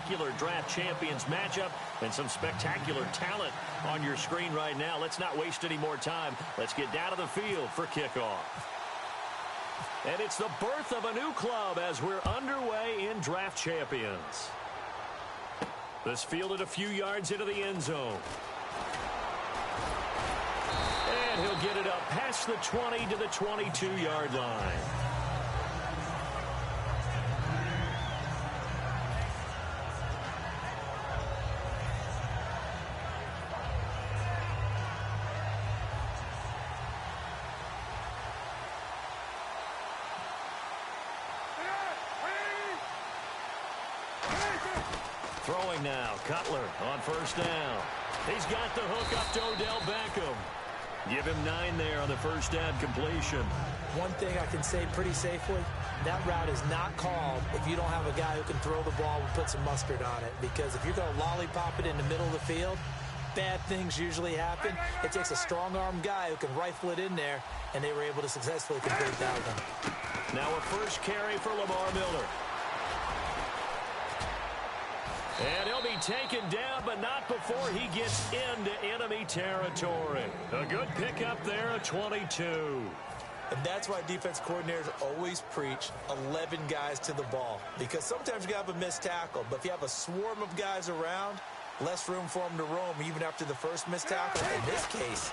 spectacular draft champions matchup and some spectacular talent on your screen right now. Let's not waste any more time. Let's get down to the field for kickoff. And it's the birth of a new club as we're underway in draft champions. This fielded a few yards into the end zone. And he'll get it up past the 20 to the 22-yard line. Throwing now, Cutler on first down. He's got the hook up to Odell Beckham. Give him 9 there on the first down completion. One thing I can say pretty safely, that route is not called if you don't have a guy who can throw the ball and put some mustard on it. Because if you're going to lollipop it in the middle of the field, bad things usually happen. It takes a strong-arm guy who can rifle it in there, and they were able to successfully complete that one. Now a first carry for Lamar Miller. And he'll be taken down, but not before he gets into enemy territory. A good pickup there at 22. And that's why defense coordinators always preach 11 guys to the ball. Because sometimes you have a missed tackle, but if you have a swarm of guys around, less room for them to roam even after the first missed tackle. In this case,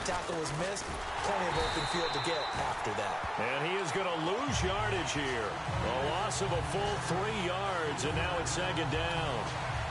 tackle was missed, plenty of open field to get after that. And he is going to lose yardage here. A loss of a full 3 yards, and now it's second down.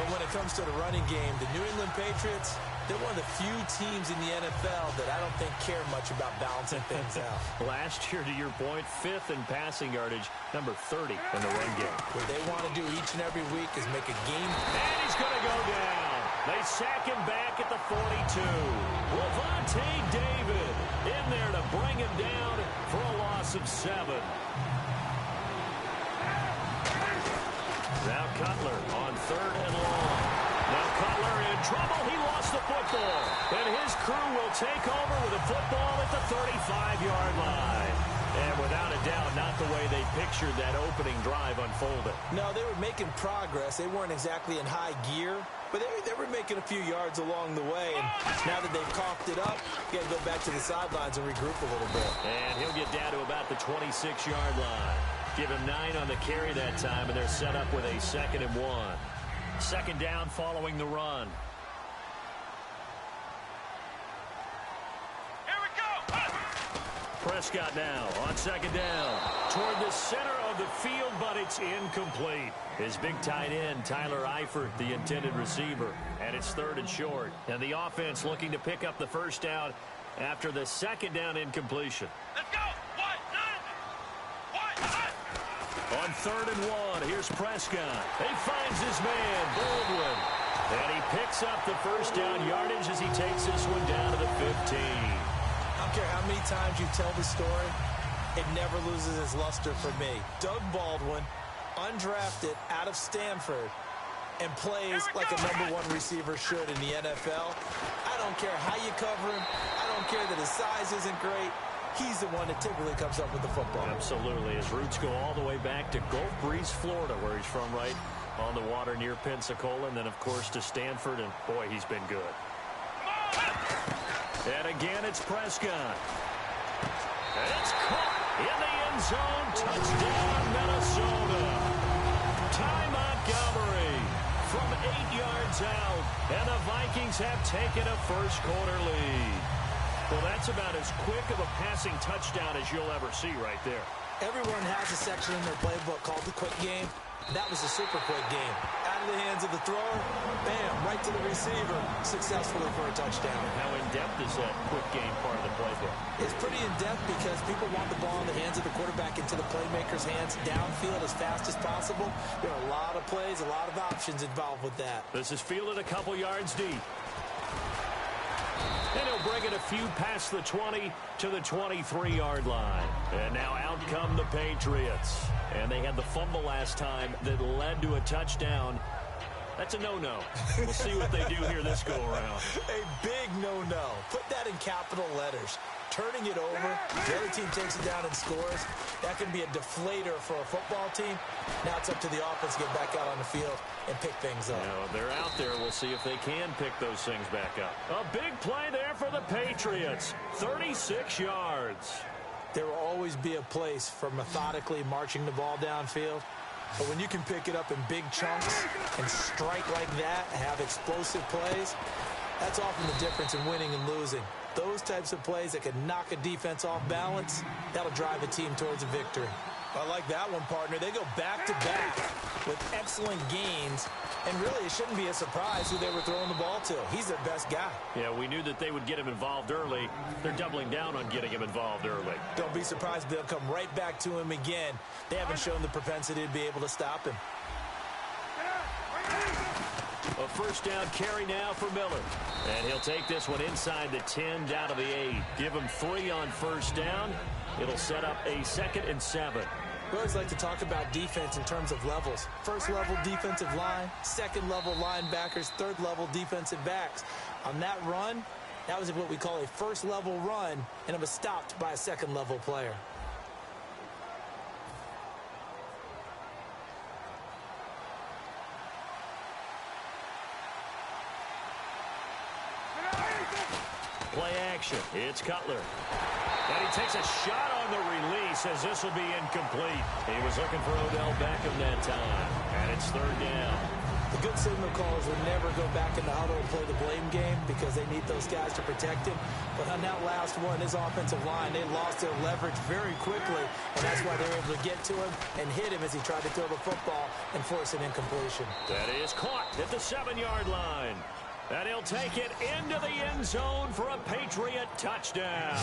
But when it comes to the running game, the New England Patriots, they're one of the few teams in the NFL that I don't think care much about balancing things out. Last year, to your point, 5th in passing yardage, number 30 in the run game. What they want to do each and every week is make a game. And he's going to go down. They sack him back at the 42. Lavonte David in there to bring him down for a loss of 7. Now Cutler on 3rd and long. Now Cutler in trouble. He lost the football. And his crew will take over with a football at the 35-yard line. And without a doubt, not the way they pictured that opening drive unfolded. No, they were making progress. They weren't exactly in high gear, but they were making a few yards along the way. And now that they've coughed it up, you got to go back to the sidelines and regroup a little bit. And he'll get down to about the 26-yard line. Give him 9 on the carry that time, and they're set up with a 2nd and 1. Second down following the run. Here we go. Prescott now on 2nd down. Toward the center of the field, but it's incomplete. His big tight end, Tyler Eifert, the intended receiver. And it's 3rd and short. And the offense looking to pick up the first down after the 2nd down incompletion. Let's go. On 3rd and 1, here's Prescott. He finds his man, Baldwin. And he picks up the first down yardage as he takes this one down to the 15. I don't care how many times you tell the story, it never loses its luster for me. Doug Baldwin, undrafted out of Stanford, and plays like a #1 receiver should in the NFL. I don't care how you cover him. I don't care that his size isn't great. He's the one that typically comes up with the football. Absolutely. His roots go all the way back to Gulf Breeze, Florida, where he's from, right on the water near Pensacola. And then, of course, to Stanford. And, boy, he's been good. And again, it's Prescott. And it's caught in the end zone. Touchdown, Minnesota. Ty Montgomery from 8 yards out. And the Vikings have taken a first-quarter lead. Well, that's about as quick of a passing touchdown as you'll ever see right there. Everyone has a section in their playbook called the quick game. That was a super quick game. Out of the hands of the thrower, bam, right to the receiver, successfully for a touchdown. How in-depth is that quick game part of the playbook? It's pretty in-depth because people want the ball in the hands of the quarterback into the playmaker's hands downfield as fast as possible. There are a lot of plays, a lot of options involved with that. This is fielded a couple yards deep. And he'll bring it a few past the 20 to the 23-yard line. And now out come the Patriots. And they had the fumble last time that led to a touchdown. That's a no-no. We'll see what they do here this go-around. A big no-no. Put that in capital letters. turning it over, the other team takes it down and scores. That can be a deflator for a football team. Now it's up to the offense to get back out on the field and pick things up. They're out there. We'll see if they can pick those things back up. A big play there for the Patriots. 36 yards. There will always be a place for methodically marching the ball downfield. But when you can pick it up in big chunks and strike like that, have explosive plays, that's often the difference in winning and losing. Those types of plays that can knock a defense off balance, that'll drive a team towards a victory. I like that one, partner. They go back-to-back with excellent gains, and really it shouldn't be a surprise who they were throwing the ball to. He's their best guy. Yeah, we knew that they would get him involved early. They're doubling down on getting him involved early. Don't be surprised if they'll come right back to him again. They haven't shown the propensity to be able to stop him. A first down carry now for Miller. And he'll take this one inside the 10 down to the 8. Give him 3 on first down. It'll set up a 2nd and 7. We always like to talk about defense in terms of levels. First level defensive line, second level linebackers, third level defensive backs. On that run, that was what we call a first level run, and it was stopped by a second level player. Play action. It's Cutler. And he takes a shot on the release as this will be incomplete. He was looking for Odell Beckham that time. And it's 3rd down. The good signal callers will never go back in the huddle and play the blame game because they need those guys to protect him. But on that last one, his offensive line, they lost their leverage very quickly. And that's why they were able to get to him and hit him as he tried to throw the football and force an incompletion. That is caught at the 7-yard line. And he'll take it into the end zone for a Patriot touchdown.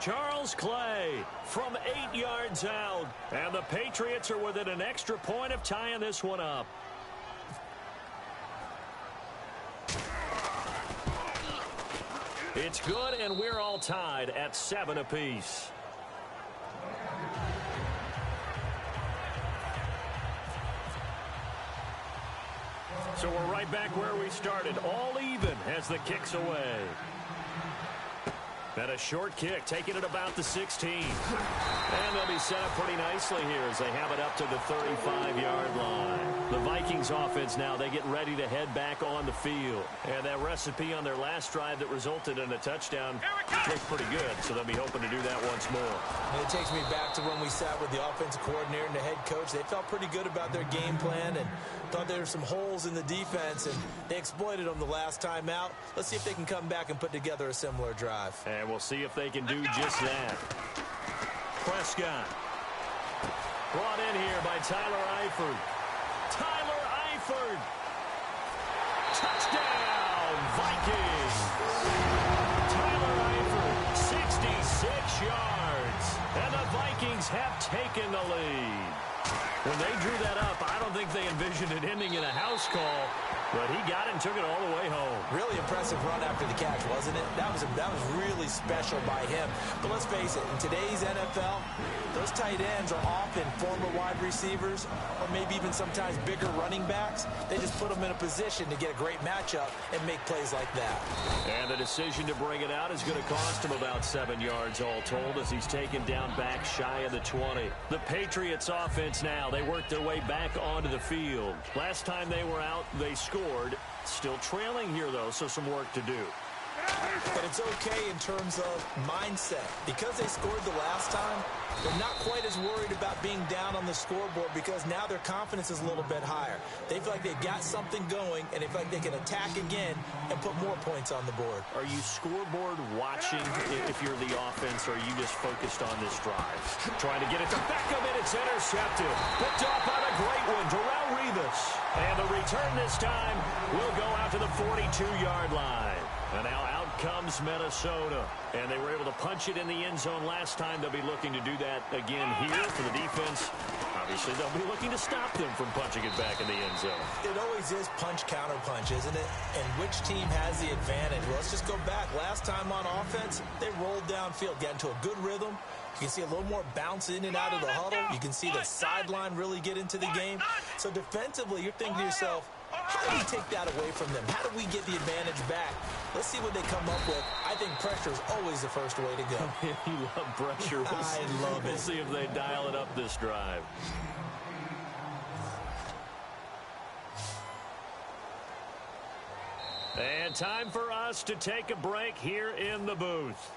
Charles Clay from 8 yards out. And the Patriots are within an extra point of tying this one up. It's good, and we're all tied at 7 apiece. So we're right back where we started, all even as the kick's away. And a short kick, taking it about the 16. And they'll be set up pretty nicely here as they have it up to the 35-yard line. The Vikings offense now, they get ready to head back on the field. And that recipe on their last drive that resulted in a touchdown looked pretty good, so they'll be hoping to do that once more. And it takes me back to when we sat with the offensive coordinator and the head coach. They felt pretty good about their game plan and thought there were some holes in the defense, and they exploited them the last time out. Let's see if they can come back and put together a similar drive. And we'll see if they can do just that. Prescott. Brought in here by Tyler Eifert. Tyler Eifert. Touchdown, Vikings. Tyler Eifert, 66 yards. And the Vikings have taken the lead. When they drew that up, I don't think they envisioned it ending in a house call, but he got it and took it all the way home. Really impressive run after the catch, wasn't it? That was really special by him. But let's face it, in today's NFL, those tight ends are often former wide receivers or maybe even sometimes bigger running backs. They just put them in a position to get a great matchup and make plays like that. And the decision to bring it out is going to cost him about 7 yards all told as he's taken down back shy of the 20. The Patriots offense now, they worked their way back onto the field. Last time they were out, they scored. Still trailing here, though, so some work to do. But it's okay in terms of mindset. Because they scored the last time, they're not quite as worried about being down on the scoreboard because now their confidence is a little bit higher. They feel like they've got something going, and they feel like they can attack again and put more points on the board. Are you scoreboard watching if you're the offense, or are you just focused on this drive? Trying to get it to Beckham, and it's intercepted. Picked off by the great one, Darrelle Revis. And the return this time will go out to the 42-yard line. And now out comes Minnesota. And they were able to punch it in the end zone last time. They'll be looking to do that again here for the defense. Obviously, they'll be looking to stop them from punching it back in the end zone. It always is punch-counter-punch, isn't it? And which team has the advantage? Well, let's just go back. Last time on offense, they rolled downfield, got into a good rhythm. You can see a little more bounce in and out of the huddle. You can see the sideline really get into the game. So defensively, you're thinking to yourself, How do we take that away from them? How do we get the advantage back? Let's see what they come up with. I think pressure is always the first way to go. You love pressure. I love it. We'll see if they dial it up this drive. And time for us to take a break here in the booth.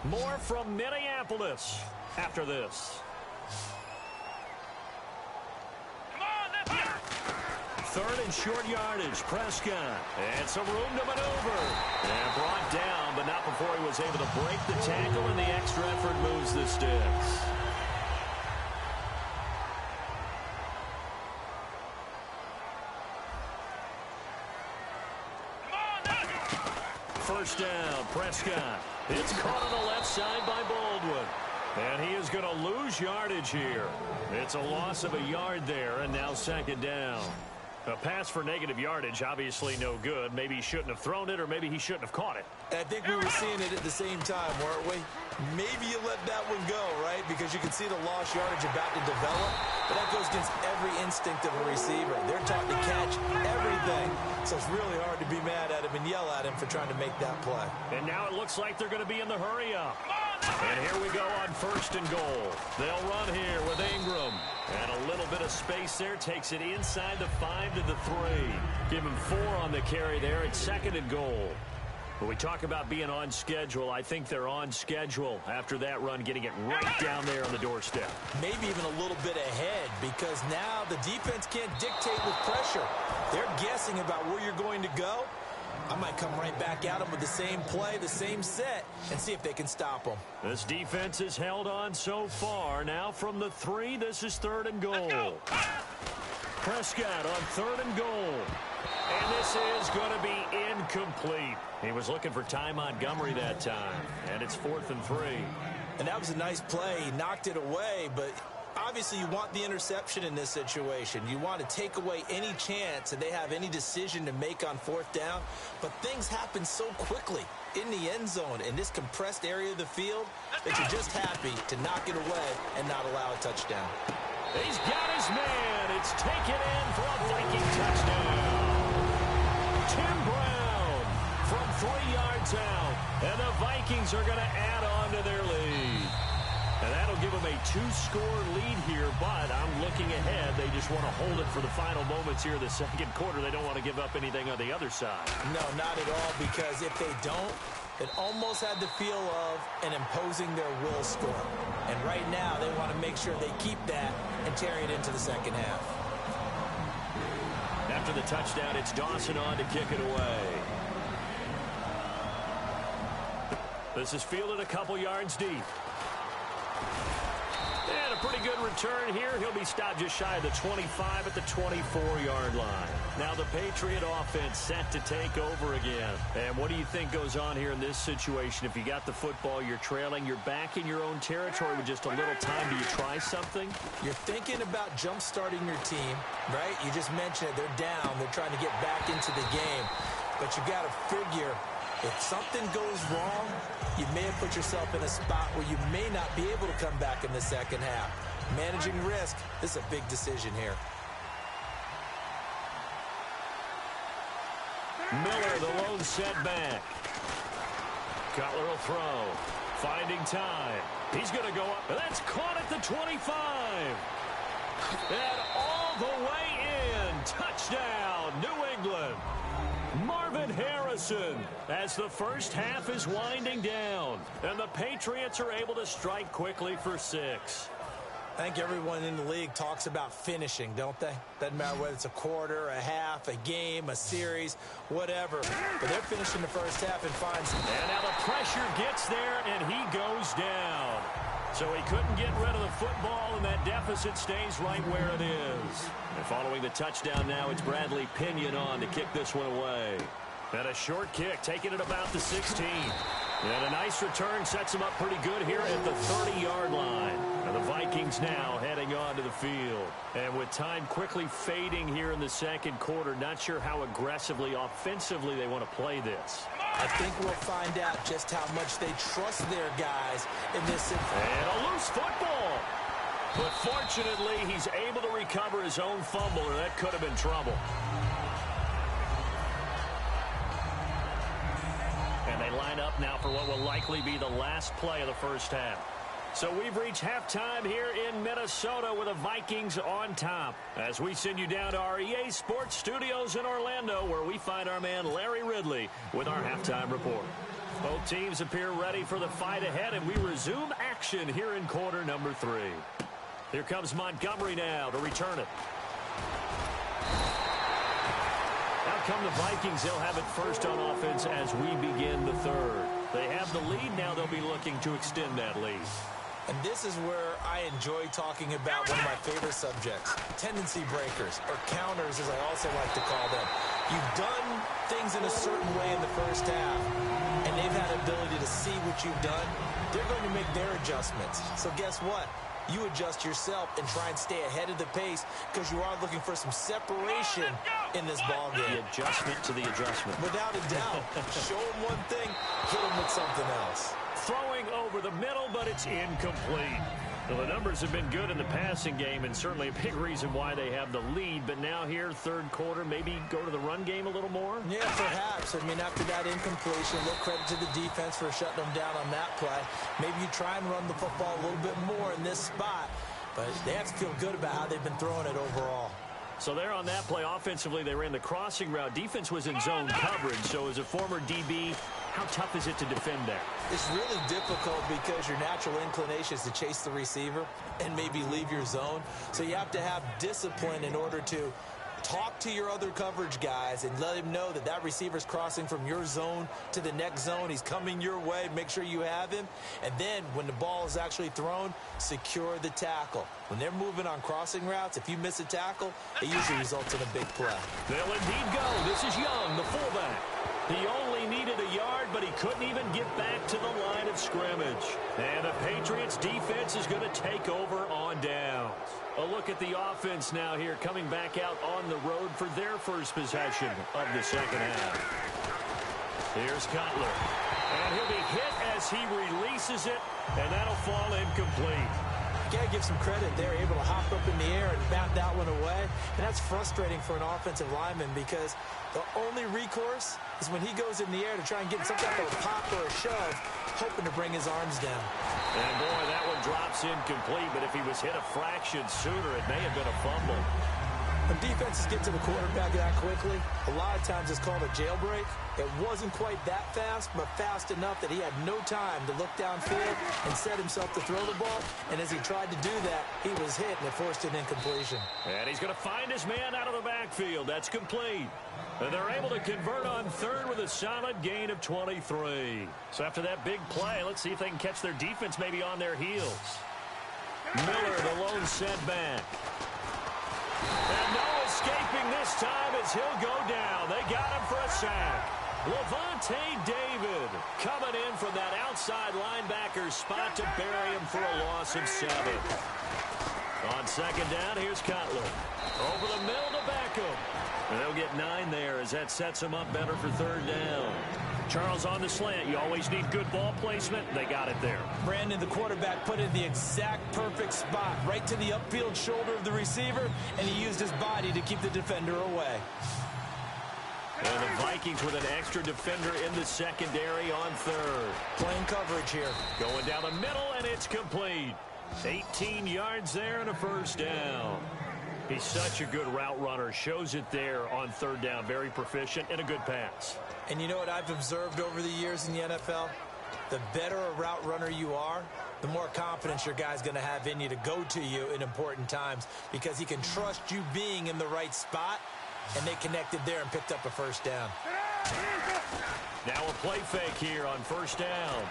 More from Minneapolis after this. Third and short yardage, Prescott. And some room to maneuver. And brought down, but not before he was able to break the tackle, and the extra effort moves the sticks. First down, Prescott. It's caught on the left side by Baldwin. And he is going to lose yardage here. It's a loss of a yard there, and now second down. A pass for negative yardage, obviously no good. Maybe he shouldn't have thrown it, or maybe he shouldn't have caught it. I think we were seeing it at the same time, weren't we? Maybe you let that one go, right? Because you can see the lost yardage about to develop. But that goes against every instinct of a receiver. They're taught to catch everything. So it's really hard to be mad at him and yell at him for trying to make that play. And now it looks like they're going to be in the hurry up. And here we go on first and goal. They'll run here with Ingram. And a little bit of space there takes it inside the 5 to the 3. Give him 4 on the carry there at second and goal. When we talk about being on schedule, I think they're on schedule after that run, getting it right down there on the doorstep. Maybe even a little bit ahead, because now the defense can't dictate with pressure. They're guessing about where you're going to go. I might come right back at them with the same play, the same set, and see if they can stop them. This defense has held on so far. Now from the 3, this is third and goal. Prescott on third and goal. And this is going to be incomplete. He was looking for Ty Montgomery that time. And it's 4th and 3. And that was a nice play. He knocked it away, but obviously you want the interception in this situation. You want to take away any chance that they have any decision to make on 4th down. But things happen so quickly in the end zone in this compressed area of the field that you're just happy to knock it away and not allow a touchdown. He's got his man. It's taken in for a Viking touchdown. Tim Brown from 3 yards out. And the Vikings are going to add on to their lead. And that'll give them a 2-score lead here, but I'm looking ahead. They just want to hold it for the final moments here in the second quarter. They don't want to give up anything on the other side. No, not at all, because if they don't, it almost had the feel of an imposing their will score. And right now, they want to make sure they keep that and carry it into the second half. After the touchdown, it's Dawson on to kick it away. This is fielded a couple yards deep. And a pretty good return here. He'll be stopped just shy of the 25 at the 24-yard line. Now the Patriot offense set to take over again. And what do you think goes on here in this situation? If you got the football, you're trailing, you're back in your own territory with just a little time. Do you try something? You're thinking about jump-starting your team, right? You just mentioned it. They're down. They're trying to get back into the game. But you got to figure, if something goes wrong, you may have put yourself in a spot where you may not be able to come back in the second half. Managing risk, this is a big decision here. Miller, the lone setback. Cutler will throw. Finding time. He's going to go up. And that's caught at the 25. And all the way in. Touchdown, New England. Marvin Harrison as the first half is winding down. And the Patriots are able to strike quickly for 6. I think everyone in the league talks about finishing, don't they? Doesn't matter whether it's a quarter, a half, a game, a series, whatever. But they're finishing the first half and finds. And now the pressure gets there, and he goes down. So he couldn't get rid of the football, and that deficit stays right where it is. And following the touchdown now, it's Bradley Pinion on to kick this one away. And a short kick, taking it about the 16. And a nice return sets him up pretty good here at the 30-yard line. And the Vikings now heading onto the field. And with time quickly fading here in the second quarter, not sure how aggressively, offensively they want to play this. I think we'll find out just how much they trust their guys in this. And a loose football. But fortunately, he's able to recover his own fumble, or that could have been trouble. line up now for what will likely be the last play of the first half. So we've reached halftime here in Minnesota with the Vikings on top. As we send you down to our EA Sports Studios in Orlando, where we find our man Larry Ridley with our halftime report. Both teams appear ready for the fight ahead, and we resume action here in quarter number 3. Here comes Montgomery now to return it. Out come the Vikings. They'll have it first on offense as we begin the third. They have the lead. Now they'll be looking to extend that lead. And this is where I enjoy talking about one of my favorite subjects, tendency breakers, or counters as I also like to call them. You've done things in a certain way in the first half, and they've had the ability to see what you've done. They're going to make their adjustments. So guess what? You adjust yourself and try and stay ahead of the pace because you are looking for some separation in this ball game. The adjustment to the adjustment. Without a doubt. Show them one thing, hit them with something else. Throwing over the middle, but it's incomplete. Well, the numbers have been good in the passing game, and certainly a big reason why they have the lead. But now here, third quarter, maybe go to the run game a little more? Yeah, perhaps. I mean, after that incompletion, look, credit to the defense for shutting them down on that play. Maybe you try and run the football a little bit more in this spot. But they have to feel good about how they've been throwing it overall. So there on that play, offensively, they ran the crossing route. Defense was in zone coverage. So as a former DB, how tough is it to defend that? It's really difficult because your natural inclination is to chase the receiver and maybe leave your zone. So you have to have discipline in order to talk to your other coverage guys and let him know that that receiver's crossing from your zone to the next zone. He's coming your way. Make sure you have him. And then when the ball is actually thrown, secure the tackle. When they're moving on crossing routes, if you miss a tackle, it usually results in a big play. They'll indeed go. This is Young, the fullback. He only needed a yard, but he couldn't even get back to the line of scrimmage. And the Patriots defense is going to take over on downs. A look at the offense now here, coming back out on the road for their first possession of the second half. Here's Cutler. And he'll be hit as he releases it, and that'll fall incomplete. You got to give some credit. They're able to hop up in the air and bat that one away. And that's frustrating for an offensive lineman because the only recourse is when he goes in the air to try and get some type of a pop or a shove, hoping to bring his arms down. And boy, that one drops incomplete, but if he was hit a fraction sooner, it may have been a fumble. When defenses get to the quarterback that quickly, a lot of times it's called a jailbreak. It wasn't quite that fast, but fast enough that he had no time to look downfield and set himself to throw the ball. And as he tried to do that, he was hit, and it forced an incompletion. And he's going to find his man out of the backfield. That's complete. And they're able to convert on third with a solid gain of 23. So after that big play, let's see if they can catch their defense maybe on their heels. Miller, the lone setback. And no escaping this time as he'll go down. They got him for a sack. Lavonte David coming in from that outside linebacker spot to bury him for a loss of 7. On second down, here's Cutler. Over the middle to Beckham. And they'll get 9 there as that sets them up better for third down. Charles on the slant. You always need good ball placement. They got it there. Brandon, the quarterback, put it in the exact perfect spot, right to the upfield shoulder of the receiver, and he used his body to keep the defender away. And the Vikings with an extra defender in the secondary on third. Playing coverage here. Going down the middle, and it's complete. 18 yards there and a first down. He's such a good route runner. Shows it there on third down. Very proficient and a good pass. And you know what I've observed over the years in the NFL? The better a route runner you are, the more confidence your guy's going to have in you to go to you in important times because he can trust you being in the right spot, and they connected there and picked up a first down. Now a play fake here on first down.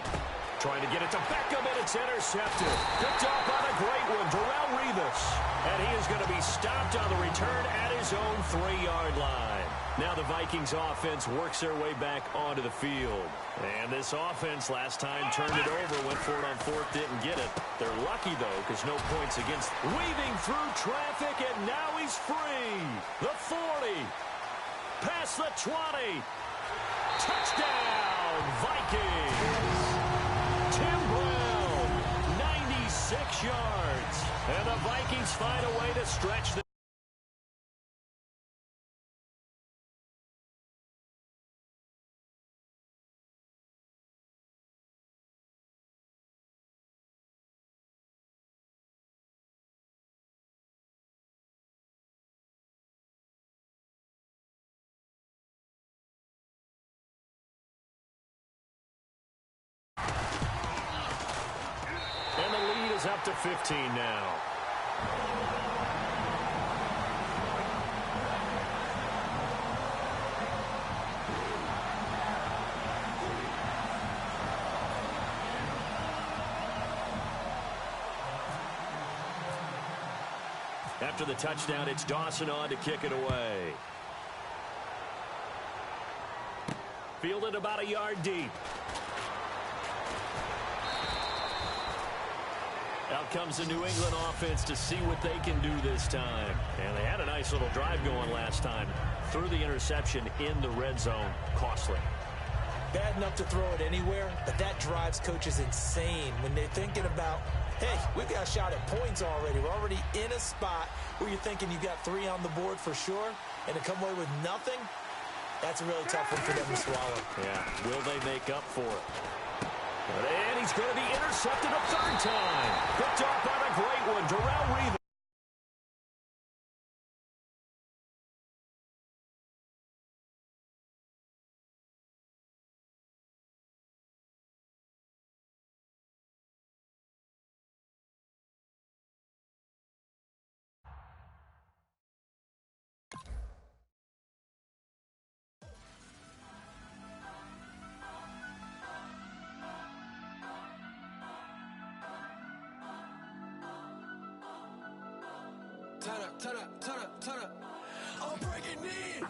Trying to get it to Beckham, and it's intercepted. Picked off by the great one, Darrelle Revis. And he is going to be stopped on the return at his own 3-yard line. Now the Vikings offense works their way back onto the field. And this offense last time turned it over, went for it on fourth, didn't get it. They're lucky, though, because no points against. Weaving through traffic, and now he's free. The 40. Past the 20. Touchdown, Vikings. Tim Brown, 96 yards. And the Vikings find a way to stretch the is up to 15 now. After the touchdown, it's Dawson on to kick it away. Fielded about a yard deep. Out comes the New England offense to see what they can do this time. And they had a nice little drive going last time. Threw the interception in the red zone. Costly. Bad enough to throw it anywhere, but that drives coaches insane when they're thinking about, hey, we've got a shot at points already. We're already in a spot where you're thinking you got 3 on the board for sure, and to come away with nothing, that's a really tough one for them to swallow. Yeah, will they make up for it? And he's going to be intercepted a third time. Picked off by the great one, Darrelle Revis. Turn up. I'm breaking in.